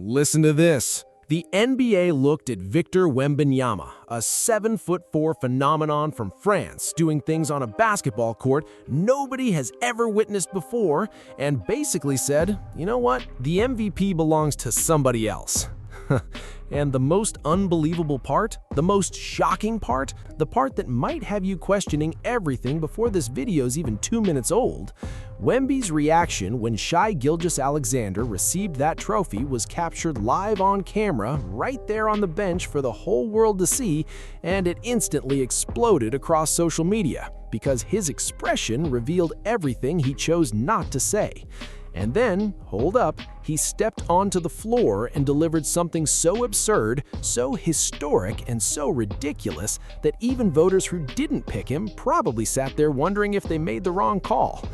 Listen to this. The NBA looked at Victor Wembanyama, a 7'4" phenomenon from France, doing things on a basketball court nobody has ever witnessed before, and basically said, you know what, the MVP belongs to somebody else. And the most unbelievable part, the most shocking part, the part that might have you questioning everything before this video's even 2 minutes old, Wemby's reaction when Shai Gilgeous-Alexander received that trophy was captured live on camera right there on the bench for the whole world to see, and it instantly exploded across social media because his expression revealed everything he chose not to say. And then, hold up, he stepped onto the floor and delivered something so absurd, so historic, and so ridiculous that even voters who didn't pick him probably sat there wondering if they made the wrong call.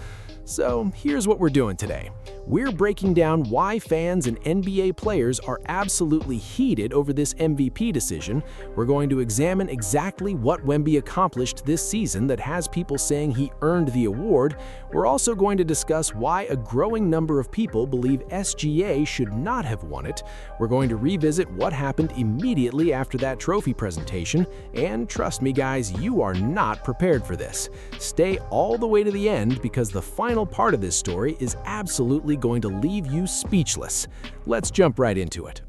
So here's what we're doing today. We're breaking down why fans and NBA players are absolutely heated over this MVP decision. We're going to examine exactly what Wemby accomplished this season that has people saying he earned the award. We're also going to discuss why a growing number of people believe SGA should not have won it. We're going to revisit what happened immediately after that trophy presentation. And trust me guys, you are not prepared for this. Stay all the way to the end because the final part of this story is absolutely going to leave you speechless. Let's jump right into it.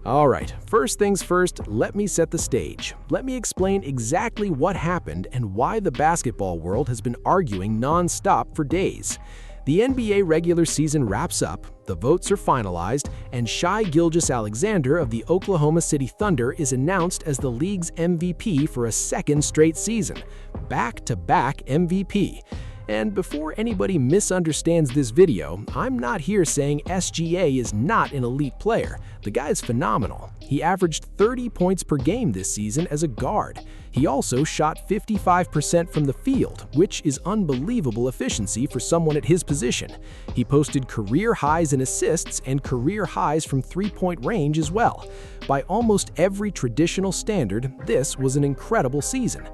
All right, first things first, let me set the stage. Let me explain exactly what happened and why the basketball world has been arguing non-stop for days. The NBA regular season wraps up, the votes are finalized, and Shai Gilgeous-Alexander of the Oklahoma City Thunder is announced as the league's MVP for a second straight season. Back-to-back MVP. And before anybody misunderstands this video, I'm not here saying SGA is not an elite player. The guy's phenomenal. He averaged 30 points per game this season as a guard. He also shot 55% from the field, which is unbelievable efficiency for someone at his position. He posted career highs in assists and career highs from three-point range as well. By almost every traditional standard, this was an incredible season.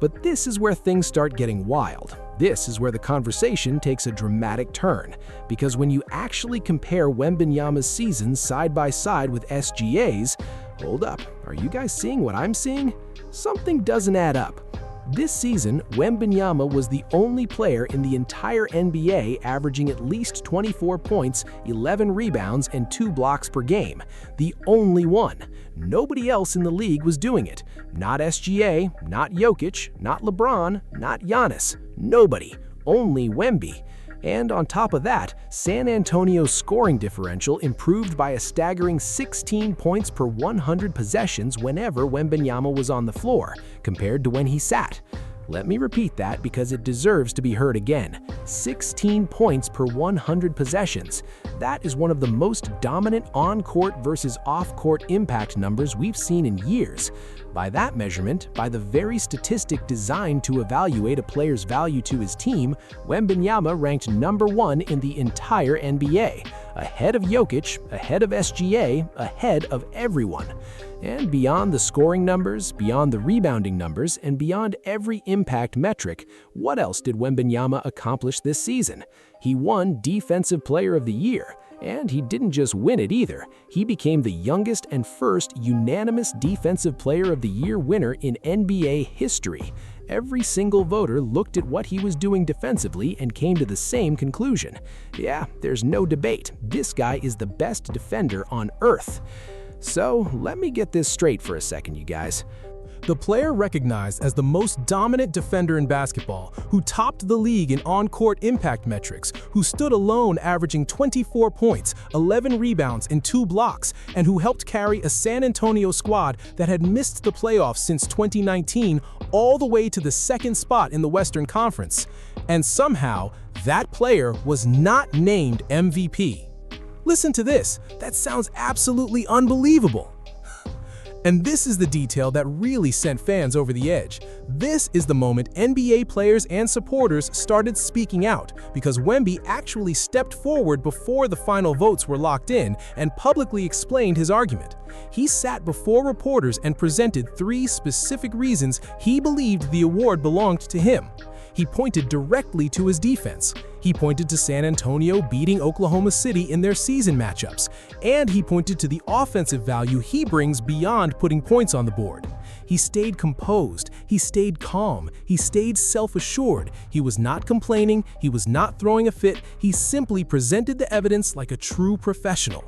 But this is where things start getting wild. This is where the conversation takes a dramatic turn, because when you actually compare Wembanyama's seasons side by side with SGA's, hold up, are you guys seeing what I'm seeing? Something doesn't add up. This season, Wembanyama was the only player in the entire NBA averaging at least 24 points, 11 rebounds, and 2 blocks per game. The only one. Nobody else in the league was doing it. Not SGA, not Jokic, not LeBron, not Giannis. Nobody. Only Wemby. And on top of that, San Antonio's scoring differential improved by a staggering 16 points per 100 possessions whenever Wembanyama was on the floor, compared to when he sat. Let me repeat that because it deserves to be heard again. 16 points per 100 possessions. That is one of the most dominant on-court versus off-court impact numbers we've seen in years. By that measurement, by the very statistic designed to evaluate a player's value to his team, Wembanyama ranked #1 in the entire NBA, ahead of Jokic, ahead of SGA, ahead of everyone. And beyond the scoring numbers, beyond the rebounding numbers, and beyond every impact metric, what else did Wembanyama accomplish this season? He won Defensive Player of the Year. And he didn't just win it either. He became the youngest and first unanimous Defensive Player of the Year winner in NBA history. Every single voter looked at what he was doing defensively and came to the same conclusion. Yeah, there's no debate. This guy is the best defender on earth. So let me get this straight for a second, you guys. The player recognized as the most dominant defender in basketball, who topped the league in on-court impact metrics, who stood alone averaging 24 points, 11 rebounds, and 2 blocks, and who helped carry a San Antonio squad that had missed the playoffs since 2019 all the way to the second spot in the Western Conference. And somehow, that player was not named MVP. Listen to this. That sounds absolutely unbelievable. And this is the detail that really sent fans over the edge. This is the moment NBA players and supporters started speaking out, because Wemby actually stepped forward before the final votes were locked in and publicly explained his argument. He sat before reporters and presented 3 specific reasons he believed the award belonged to him. He pointed directly to his defense. He pointed to San Antonio beating Oklahoma City in their season matchups, and he pointed to the offensive value he brings beyond putting points on the board. He stayed composed, he stayed calm, he stayed self-assured. He was not complaining, he was not throwing a fit, he simply presented the evidence like a true professional.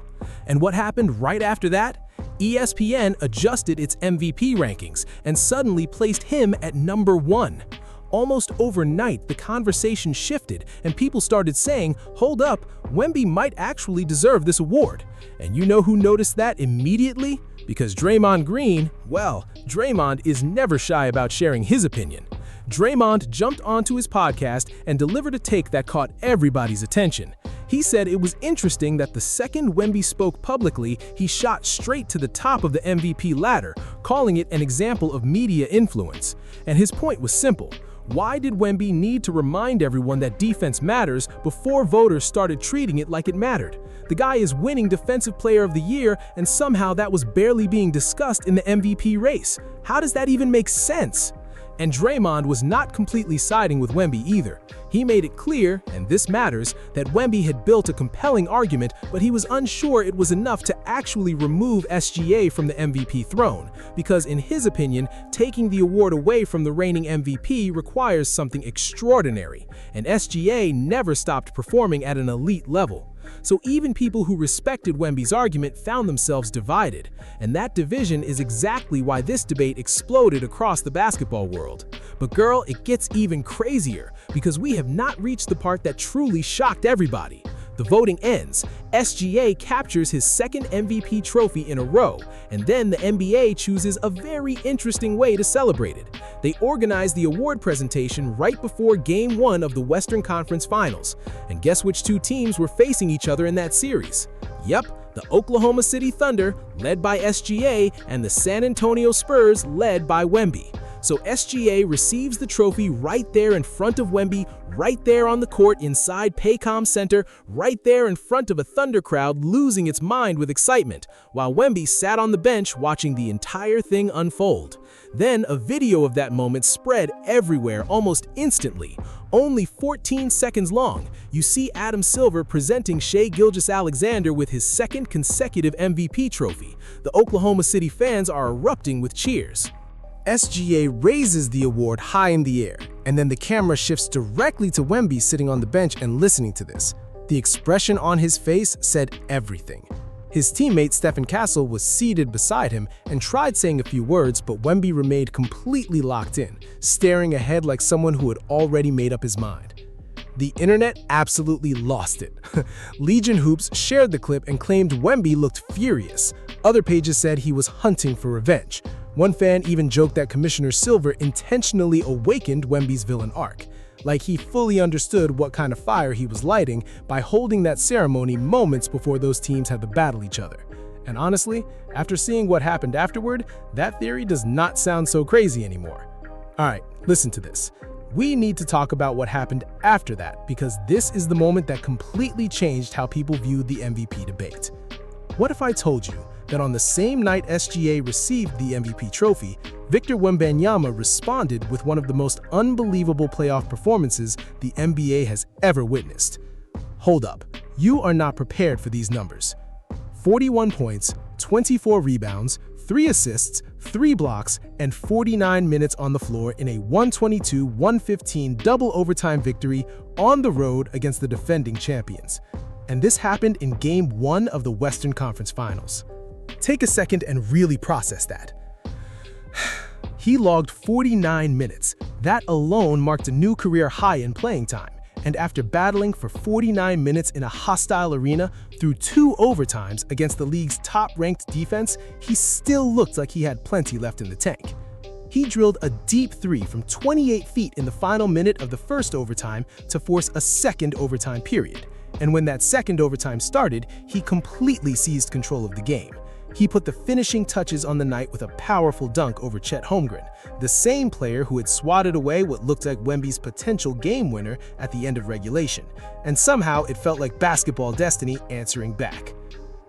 And what happened right after that? ESPN adjusted its MVP rankings and suddenly placed him at number 1. Almost overnight, the conversation shifted and people started saying, hold up, Wemby might actually deserve this award. And you know who noticed that immediately? Because Draymond Green, well, Draymond is never shy about sharing his opinion. Draymond jumped onto his podcast and delivered a take that caught everybody's attention. He said it was interesting that the second Wemby spoke publicly, he shot straight to the top of the MVP ladder, calling it an example of media influence. And his point was simple. Why did Wemby need to remind everyone that defense matters before voters started treating it like it mattered? The guy is winning Defensive Player of the Year, and somehow that was barely being discussed in the MVP race. How does that even make sense? And Draymond was not completely siding with Wemby either. He made it clear, and this matters, that Wemby had built a compelling argument, but he was unsure it was enough to actually remove SGA from the MVP throne, because in his opinion, taking the award away from the reigning MVP requires something extraordinary, and SGA never stopped performing at an elite level. So even people who respected Wemby's argument found themselves divided, and that division is exactly why this debate exploded across the basketball world. But girl, it gets even crazier, because we have not reached the part that truly shocked everybody. The voting ends, SGA captures his second MVP trophy in a row, and then the NBA chooses a very interesting way to celebrate it. They organize the award presentation right before Game 1 of the Western Conference Finals. And guess which two teams were facing each other in that series? Yep, the Oklahoma City Thunder, led by SGA, and the San Antonio Spurs, led by Wemby. So SGA receives the trophy right there in front of Wemby, right there on the court inside Paycom Center, right there in front of a Thunder crowd losing its mind with excitement, while Wemby sat on the bench watching the entire thing unfold. Then a video of that moment spread everywhere almost instantly. Only 14 seconds long, you see Adam Silver presenting Shai Gilgeous-Alexander with his second consecutive MVP trophy. The Oklahoma City fans are erupting with cheers. SGA raises the award high in the air, and then the camera shifts directly to Wemby sitting on the bench and listening to this. The expression on his face said everything. His teammate Stephen Castle was seated beside him and tried saying a few words, but Wemby remained completely locked in, staring ahead like someone who had already made up his mind. The internet absolutely lost it. Legion Hoops shared the clip and claimed Wemby looked furious. Other pages said he was hunting for revenge. One fan even joked that Commissioner Silver intentionally awakened Wemby's villain arc, like he fully understood what kind of fire he was lighting by holding that ceremony moments before those teams had to battle each other. And honestly, after seeing what happened afterward, that theory does not sound so crazy anymore. Alright, listen to this. We need to talk about what happened after that, because this is the moment that completely changed how people viewed the MVP debate. What if I told you that on the same night SGA received the MVP trophy, Victor Wembanyama responded with one of the most unbelievable playoff performances the NBA has ever witnessed? Hold up, you are not prepared for these numbers. 41 points, 24 rebounds, 3 assists, 3 blocks, and 49 minutes on the floor in a 122-115 double overtime victory on the road against the defending champions. And this happened in Game 1 of the Western Conference Finals. Take a second and really process that. He logged 49 minutes. That alone marked a new career high in playing time. And after battling for 49 minutes in a hostile arena through 2 overtimes against the league's top-ranked defense, he still looked like he had plenty left in the tank. He drilled a deep 3 from 28 feet in the final minute of the first overtime to force a second overtime period. And when that second overtime started, he completely seized control of the game. He put the finishing touches on the night with a powerful dunk over Chet Holmgren, the same player who had swatted away what looked like Wemby's potential game winner at the end of regulation. And somehow it felt like basketball destiny answering back.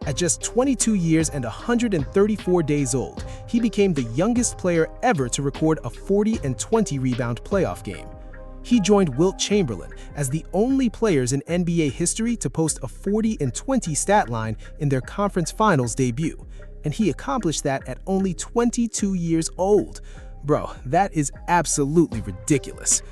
At just 22 years and 134 days old, he became the youngest player ever to record a 40 and 20 rebound playoff game. He joined Wilt Chamberlain as the only players in NBA history to post a 40-20 stat line in their conference finals debut, and he accomplished that at only 22 years old. Bro, that is absolutely ridiculous.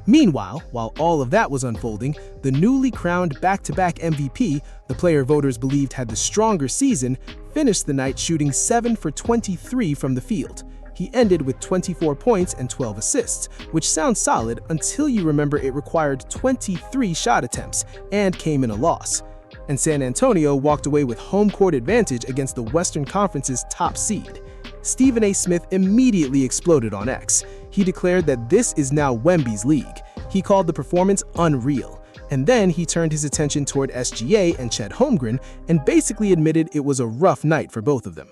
Meanwhile, while all of that was unfolding, the newly crowned back-to-back MVP, the player voters believed had the stronger season, finished the night shooting 7 for 23 from the field. He ended with 24 points and 12 assists, which sounds solid until you remember it required 23 shot attempts and came in a loss. And San Antonio walked away with home court advantage against the Western Conference's top seed. Stephen A. Smith immediately exploded on X. He declared that this is now Wemby's league. He called the performance unreal. And then he turned his attention toward SGA and Chet Holmgren and basically admitted it was a rough night for both of them.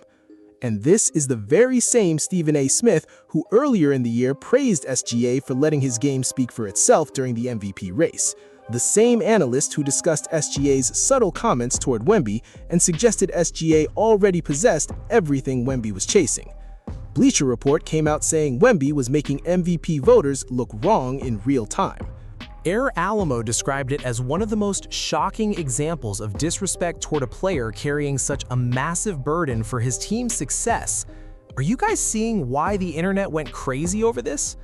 And this is the very same Stephen A. Smith who earlier in the year praised SGA for letting his game speak for itself during the MVP race. The same analyst who discussed SGA's subtle comments toward Wemby and suggested SGA already possessed everything Wemby was chasing. Bleacher Report came out saying Wemby was making MVP voters look wrong in real time. Air Alamo described it as one of the most shocking examples of disrespect toward a player carrying such a massive burden for his team's success. Are you guys seeing why the internet went crazy over this?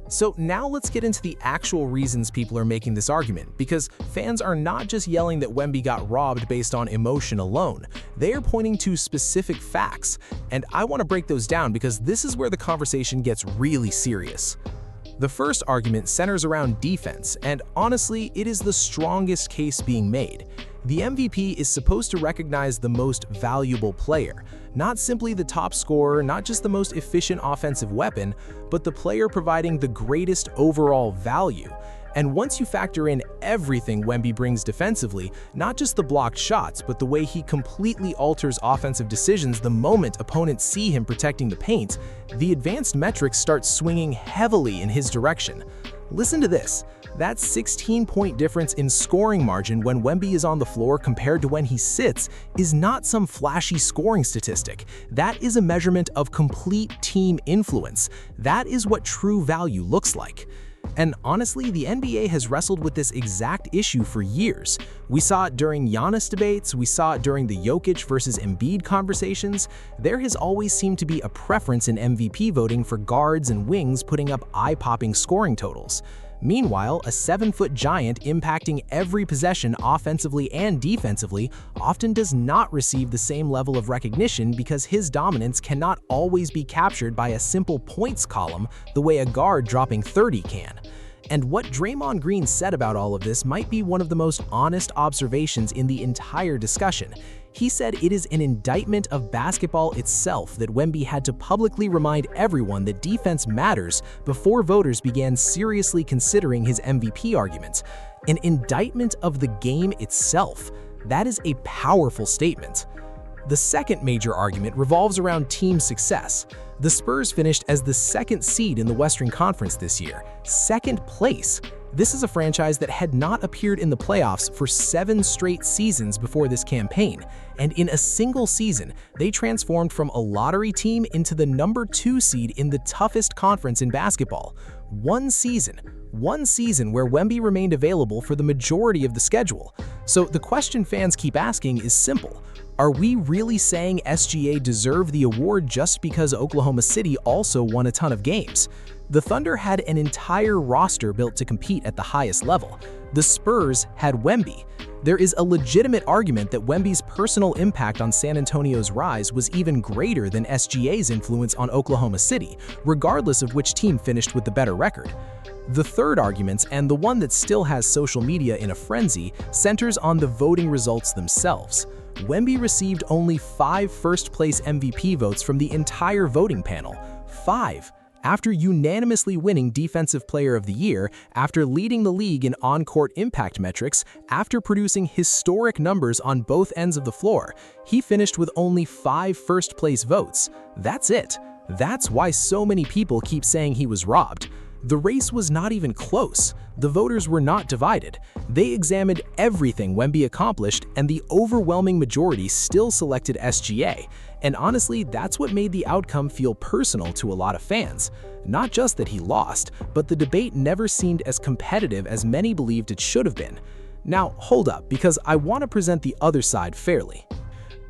So now let's get into the actual reasons people are making this argument, because fans are not just yelling that Wemby got robbed based on emotion alone. They are pointing to specific facts, and I want to break those down because this is where the conversation gets really serious. The first argument centers around defense, and honestly, it is the strongest case being made. The MVP is supposed to recognize the most valuable player, not simply the top scorer, not just the most efficient offensive weapon, but the player providing the greatest overall value. And once you factor in everything Wemby brings defensively, not just the blocked shots, but the way he completely alters offensive decisions the moment opponents see him protecting the paint, the advanced metrics start swinging heavily in his direction. Listen to this. That 16-point difference in scoring margin when Wemby is on the floor compared to when he sits is not some flashy scoring statistic. That is a measurement of complete team influence. That is what true value looks like. And honestly, the NBA has wrestled with this exact issue for years. We saw it during Giannis debates, we saw it during the Jokic versus Embiid conversations. There has always seemed to be a preference in MVP voting for guards and wings putting up eye-popping scoring totals. Meanwhile, a 7-foot giant impacting every possession offensively and defensively often does not receive the same level of recognition because his dominance cannot always be captured by a simple points column the way a guard dropping 30 can. And what Draymond Green said about all of this might be one of the most honest observations in the entire discussion. He said it is an indictment of basketball itself that Wemby had to publicly remind everyone that defense matters before voters began seriously considering his MVP arguments. An indictment of the game itself. That is a powerful statement. The second major argument revolves around team success. The Spurs finished as the second seed in the Western Conference this year. Second place. This is a franchise that had not appeared in the playoffs for 7 straight seasons before this campaign, and in a single season, they transformed from a lottery team into the number 2 seed in the toughest conference in basketball. One season where Wemby remained available for the majority of the schedule. So the question fans keep asking is simple. Are we really saying SGA deserved the award just because Oklahoma City also won a ton of games? The Thunder had an entire roster built to compete at the highest level. The Spurs had Wemby. There is a legitimate argument that Wemby's personal impact on San Antonio's rise was even greater than SGA's influence on Oklahoma City, regardless of which team finished with the better record. The third argument, and the one that still has social media in a frenzy, centers on the voting results themselves. Wemby received only 5 first-place MVP votes from the entire voting panel. 5! After unanimously winning Defensive Player of the Year, after leading the league in on-court impact metrics, after producing historic numbers on both ends of the floor, he finished with only 5 first-place votes. That's it. That's why so many people keep saying he was robbed. The race was not even close. The voters were not divided. They examined everything Wemby accomplished, and the overwhelming majority still selected SGA. And honestly, that's what made the outcome feel personal to a lot of fans. Not just that he lost, but the debate never seemed as competitive as many believed it should have been. Now, hold up, because I want to present the other side fairly.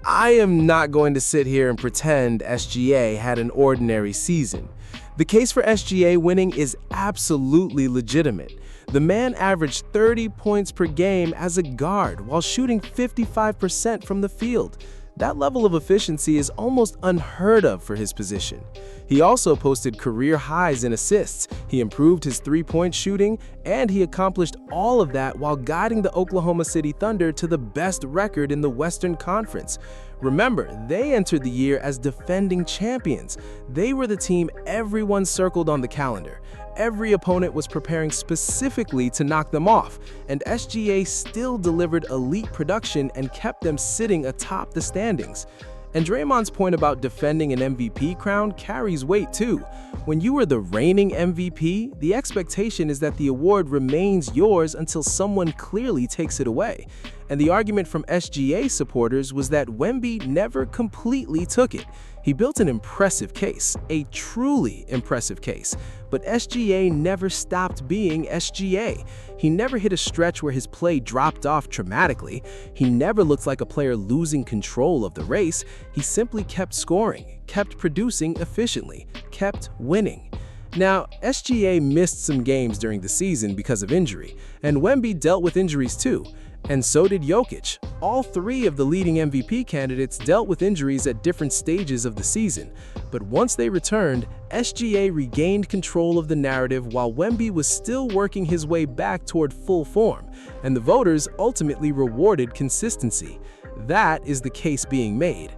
I am not going to sit here and pretend SGA had an ordinary season. The case for SGA winning is absolutely legitimate. The man averaged 30 points per game as a guard while shooting 55% from the field. That level of efficiency is almost unheard of for his position. He also posted career highs in assists, he improved his three-point shooting, and he accomplished all of that while guiding the Oklahoma City Thunder to the best record in the Western Conference. Remember, they entered the year as defending champions. They were the team everyone circled on the calendar. Every opponent was preparing specifically to knock them off, and SGA still delivered elite production and kept them sitting atop the standings. And Draymond's point about defending an MVP crown carries weight too. When you are the reigning MVP, the expectation is that the award remains yours until someone clearly takes it away. And the argument from SGA supporters was that Wemby never completely took it. He built an impressive case, a truly impressive case, but SGA never stopped being SGA. He never hit a stretch where his play dropped off dramatically. He never looked like a player losing control of the race. He simply kept scoring, kept producing efficiently, kept winning. Now, SGA missed some games during the season because of injury, and Wemby dealt with injuries too. And so did Jokic. All three of the leading MVP candidates dealt with injuries at different stages of the season. But once they returned, SGA regained control of the narrative while Wemby was still working his way back toward full form, and the voters ultimately rewarded consistency. That is the case being made.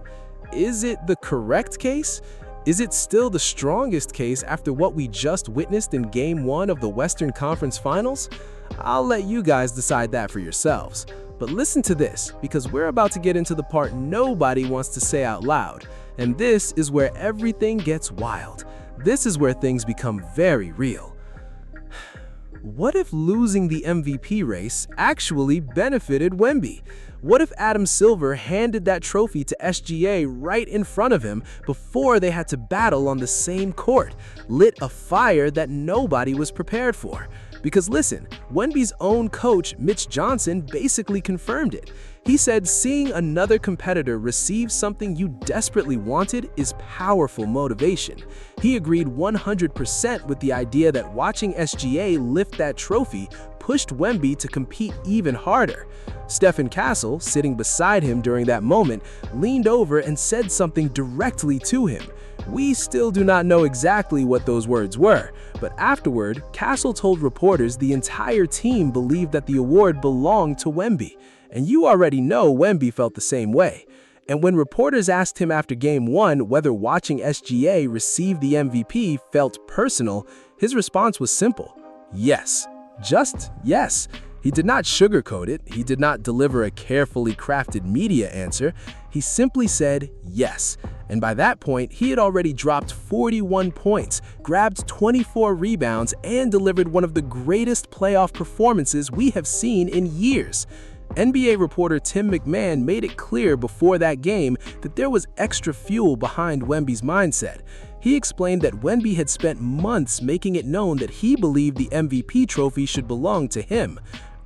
Is it the correct case? Is it still the strongest case after what we just witnessed in Game 1 of the Western Conference Finals? I'll let you guys decide that for yourselves. But listen to this, because we're about to get into the part nobody wants to say out loud. And this is where everything gets wild. This is where things become very real. What if losing the MVP race actually benefited Wemby? What if Adam Silver handed that trophy to SGA right in front of him before they had to battle on the same court, lit a fire that nobody was prepared for? Because listen, Wemby's own coach, Mitch Johnson, basically confirmed it. He said seeing another competitor receive something you desperately wanted is powerful motivation. He agreed 100% with the idea that watching SGA lift that trophy pushed Wemby to compete even harder. Stephen Castle, sitting beside him during that moment, leaned over and said something directly to him. We still do not know exactly what those words were, but afterward, Castle told reporters the entire team believed that the award belonged to Wemby. And you already know Wemby felt the same way. And when reporters asked him after Game 1 whether watching SGA receive the MVP felt personal, his response was simple: yes. Just yes. He did not sugarcoat it. He did not deliver a carefully crafted media answer. He simply said yes. And by that point, he had already dropped 41 points, grabbed 24 rebounds, and delivered one of the greatest playoff performances we have seen in years. NBA reporter Tim McMahon made it clear before that game that there was extra fuel behind Wemby's mindset. He explained that Wemby had spent months making it known that he believed the MVP trophy should belong to him.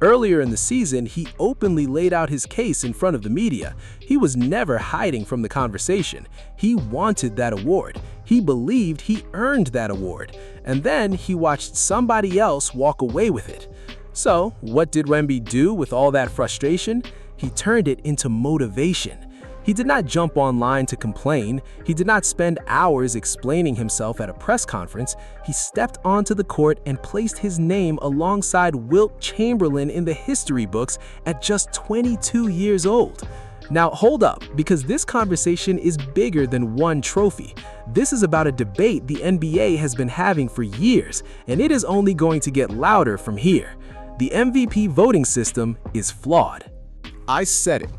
Earlier in the season, he openly laid out his case in front of the media. He was never hiding from the conversation. He wanted that award. He believed he earned that award. And then he watched somebody else walk away with it. So, what did Wemby do with all that frustration? He turned it into motivation. He did not jump online to complain. He did not spend hours explaining himself at a press conference. He stepped onto the court and placed his name alongside Wilt Chamberlain in the history books at just 22 years old. Now hold up, because this conversation is bigger than one trophy. This is about a debate the NBA has been having for years, and it is only going to get louder from here. The MVP voting system is flawed. I said it.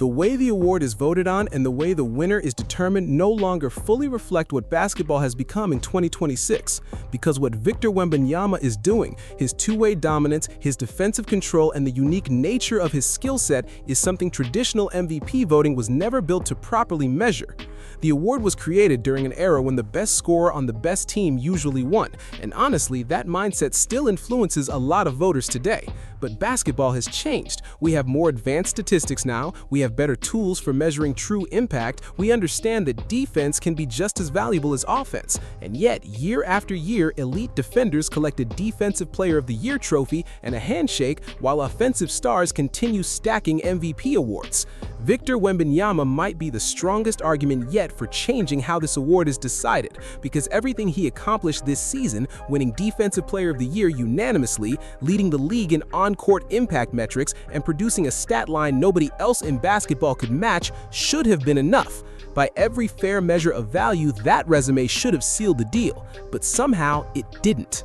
The way the award is voted on and the way the winner is determined no longer fully reflect what basketball has become in 2026, because what Victor Wembanyama is doing, his two-way dominance, his defensive control, and the unique nature of his skill set is something traditional MVP voting was never built to properly measure. The award was created during an era when the best scorer on the best team usually won, and honestly, that mindset still influences a lot of voters today. But basketball has changed. We have more advanced statistics now, we have better tools for measuring true impact, we understand that defense can be just as valuable as offense, and yet, year after year, elite defenders collect a Defensive Player of the Year trophy and a handshake, while offensive stars continue stacking MVP awards. Victor Wembanyama might be the strongest argument yet for changing how this award is decided, because everything he accomplished this season, winning Defensive Player of the Year unanimously, leading the league in on-court impact metrics, and producing a stat line nobody else in basketball could match, should have been enough. By every fair measure of value, that resume should have sealed the deal, but somehow it didn't.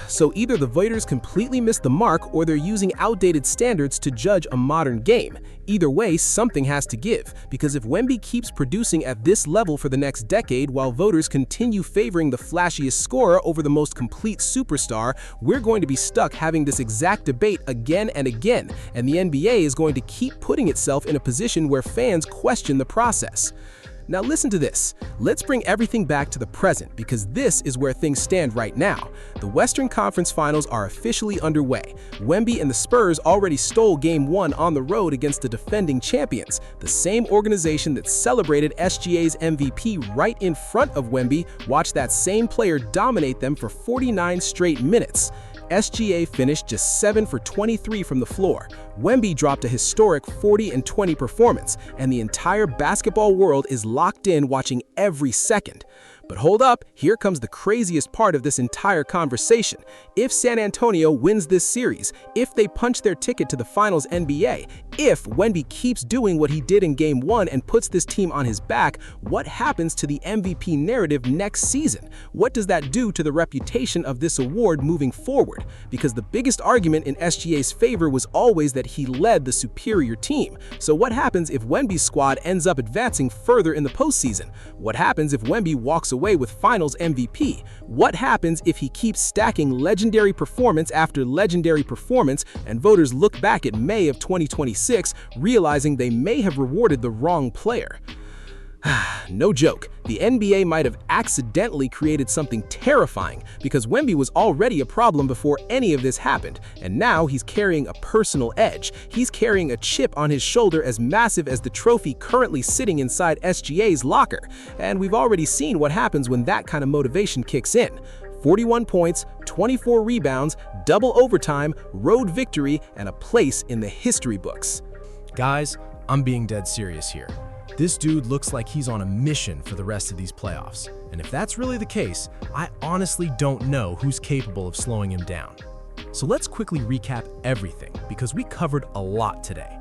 So either the voters completely missed the mark or they're using outdated standards to judge a modern game. Either way, something has to give, because if Wemby keeps producing at this level for the next decade while voters continue favoring the flashiest scorer over the most complete superstar, we're going to be stuck having this exact debate again and again, and the NBA is going to keep putting itself in a position where fans question the process. Now listen to this. Let's bring everything back to the present, because this is where things stand right now. The Western Conference Finals are officially underway. Wemby and the Spurs already stole Game 1 on the road against the defending champions, the same organization that celebrated SGA's MVP right in front of Wemby. Watch that same player dominate them for 49 straight minutes. SGA finished just 7 for 23 from the floor. Wemby dropped a historic 40-20 performance, and the entire basketball world is locked in watching every second. But hold up, here comes the craziest part of this entire conversation. If San Antonio wins this series, if they punch their ticket to the Finals NBA, if Wemby keeps doing what he did in Game 1 and puts this team on his back, what happens to the MVP narrative next season? What does that do to the reputation of this award moving forward? Because the biggest argument in SGA's favor was always that he led the superior team. So what happens if Wemby's squad ends up advancing further in the postseason? What happens if Wemby walks away with Finals MVP? What happens if he keeps stacking legendary performance after legendary performance and voters look back at May of 2026 realizing they may have rewarded the wrong player? No joke, the NBA might have accidentally created something terrifying, because Wemby was already a problem before any of this happened, and now he's carrying a personal edge. He's carrying a chip on his shoulder as massive as the trophy currently sitting inside SGA's locker, and we've already seen what happens when that kind of motivation kicks in. 41 points, 24 rebounds, double overtime, road victory, and a place in the history books. Guys, I'm being dead serious here. This dude looks like he's on a mission for the rest of these playoffs. And if that's really the case, I honestly don't know who's capable of slowing him down. So let's quickly recap everything, because we covered a lot today.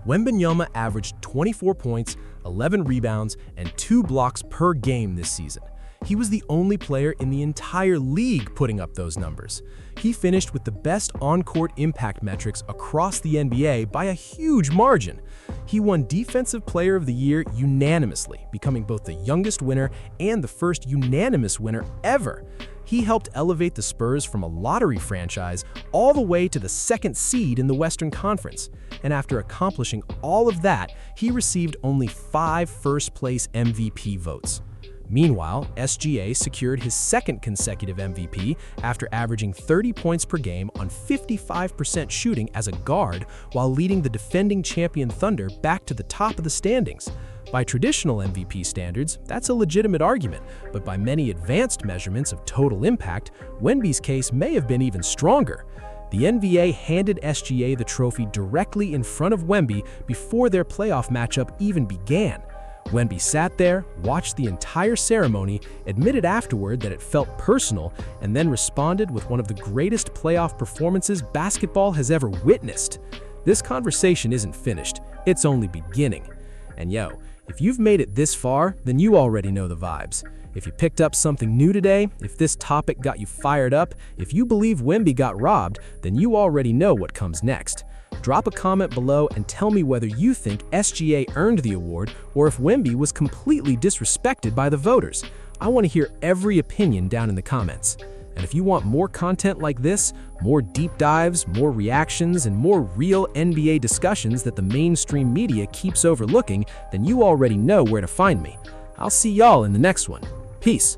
Wembanyama averaged 24 points, 11 rebounds, and 2 blocks per game this season. He was the only player in the entire league putting up those numbers. He finished with the best on-court impact metrics across the NBA by a huge margin. He won Defensive Player of the Year unanimously, becoming both the youngest winner and the first unanimous winner ever. He helped elevate the Spurs from a lottery franchise all the way to the 2nd seed in the Western Conference. And after accomplishing all of that, he received only 5 first-place MVP votes. Meanwhile, SGA secured his 2nd consecutive MVP after averaging 30 points per game on 55% shooting as a guard, while leading the defending champion Thunder back to the top of the standings. By traditional MVP standards, that's a legitimate argument, but by many advanced measurements of total impact, Wemby's case may have been even stronger. The NBA handed SGA the trophy directly in front of Wemby before their playoff matchup even began. Wemby sat there, watched the entire ceremony, admitted afterward that it felt personal, and then responded with one of the greatest playoff performances basketball has ever witnessed. This conversation isn't finished, it's only beginning. And yo, if you've made it this far, then you already know the vibes. If you picked up something new today, if this topic got you fired up, if you believe Wemby got robbed, then you already know what comes next. Drop a comment below and tell me whether you think SGA earned the award or if Wemby was completely disrespected by the voters. I want to hear every opinion down in the comments. And if you want more content like this, more deep dives, more reactions, and more real NBA discussions that the mainstream media keeps overlooking, then you already know where to find me. I'll see y'all in the next one. Peace.